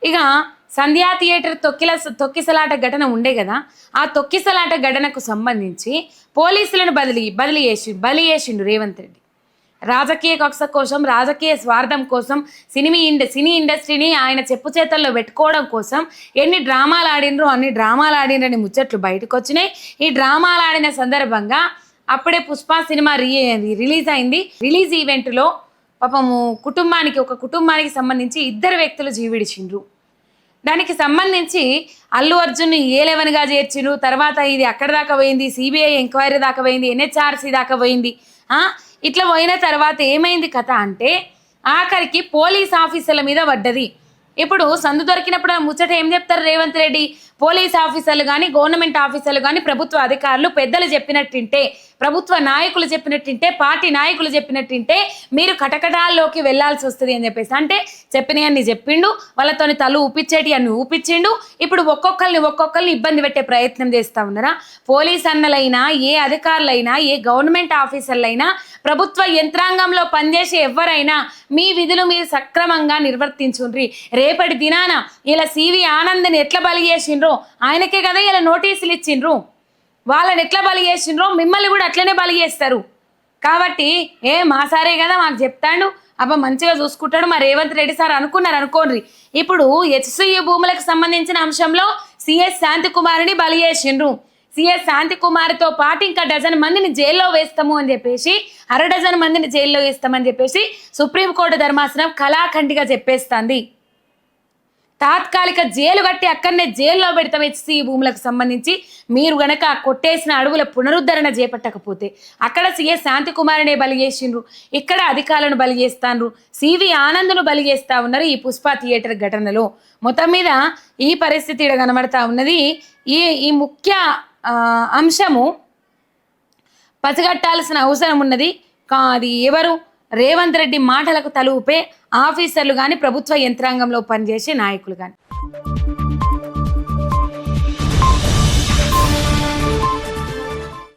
ఇక సంధ్యా థియేటర్ తొక్కిసలాట ఘటన ఉండే కదా, ఆ తొక్కిసలాట ఘటనకు సంబంధించి పోలీసులను బదిలీ చేసిండు రేవంత్ రెడ్డి. రాజకీయ కక్ష కోసం, రాజకీయ స్వార్థం కోసం, సినీ ఇండస్ట్రీని ఆయన చెప్పు చేతల్లో పెట్టుకోవడం కోసం ఎన్ని డ్రామాలు ఆడినరో అన్ని డ్రామాలు ఆడినరని ముచ్చట్లు బయటకు వచ్చినాయి. ఈ డ్రామాలు ఆడిన సందర్భంగా అప్పుడే పుష్ప సినిమా రిలీజ్ అయింది. రిలీజ్ ఈవెంట్లో పాపము ఒక కుటుంబానికి సంబంధించి 2 వ్యక్తులు జీవిడిచిండ్రు. దానికి సంబంధించి అల్లు అర్జున్ A11గా చేర్చిండ్రు. తర్వాత ఇది అక్కడ దాకా పోయింది, సిబిఐ ఎంక్వైరీ దాకా పోయింది, NHRC దాకా పోయింది. ఇట్లా పోయిన తర్వాత ఏమైంది కథ అంటే ఆఖరికి పోలీస్ ఆఫీసర్ల మీద పడ్డది. ఇప్పుడు సందు దొరికినప్పుడు ముచ్చట ఏం చెప్తారు రేవంత్ రెడ్డి? పోలీస్ ఆఫీసర్లు కానీ, గవర్నమెంట్ ఆఫీసర్లు కానీ, ప్రభుత్వ అధికారులు పెద్దలు చెప్పినట్టుంటే, ప్రభుత్వ నాయకులు చెప్పినట్టుంటే, పార్టీ నాయకులు చెప్పినట్టుంటే మీరు కటకటాల్లోకి వెళ్లాల్సి వస్తుంది అని చెప్పేసి, అంటే చెప్పినవన్నీ చెప్పిండు, వాళ్ళతోని తల ఊపించేటి అన్ని ఊపించిండు. ఇప్పుడు ఒక్కొక్కరిని ఇబ్బంది పెట్టే ప్రయత్నం చేస్తూ ఉన్నారా? పోలీస్ అన్నలైనా, ఏ అధికారులైనా, ఏ గవర్నమెంట్ ఆఫీసర్లైనా, ప్రభుత్వ యంత్రాంగంలో పనిచేసే ఎవరైనా మీ విధులు మీరు సక్రమంగా నిర్వర్తించుండ్రి. రేపటి దినాన ఇలా CV ఆనంద్ని ఎట్లా బలి చేసిండ్రో ఆయనకే కదా ఇలా నోటీసులు ఇచ్చిండ్రు. వాళ్ళని ఎట్లా బలి చేసిండ్రో మిమ్మల్ని కూడా అట్లనే బలి చేస్తారు. కాబట్టి మా సారే కదా మాకు చెప్తాడు, అబ్బా మంచిగా చూసుకుంటాడు మా రేవంత్ రెడ్డి సార్ అనుకోండి. ఇప్పుడు HCU భూములకు సంబంధించిన అంశంలో CS శాంతికుమారిని బలి చేసిండ్రు. CS శాంతికుమారితో పాటు ఇంకా 12 మందిని జైల్లో వేస్తాము అని చెప్పేసి, 12 మందిని జైల్లో వేస్తామని చెప్పేసి సుప్రీంకోర్టు ధర్మాసనం కళాఖండిగా చెప్పేస్తుంది. తాత్కాలిక జైలు కట్టి అక్కడనే జైల్లో పెడతాం HCU భూములకు సంబంధించి. మీరు గనక కొట్టేసిన అడవుల పునరుద్ధరణ చేపట్టకపోతే అక్కడ CS శాంతికుమారినే బలి చేసిండ్రు, ఇక్కడ అధికారులను బలి చేస్తాండ్రు, CV ఆనంద్ను బలి చేస్తూ ఉన్నారు ఈ పుష్ప థియేటర్ ఘటనలో. మొత్తం మీద ఈ పరిస్థితి ఇక్కడ కనబడతా ఉన్నది. ఈ ముఖ్య అంశము పసిగట్టాల్సిన అవసరం ఉన్నది. అది ఎవరు? రేవంత్ రెడ్డి మాటలకు తలూపే ఆఫీసర్లు కానీ, ప్రభుత్వ యంత్రాంగంలో పనిచేసే నాయకులు కానీ.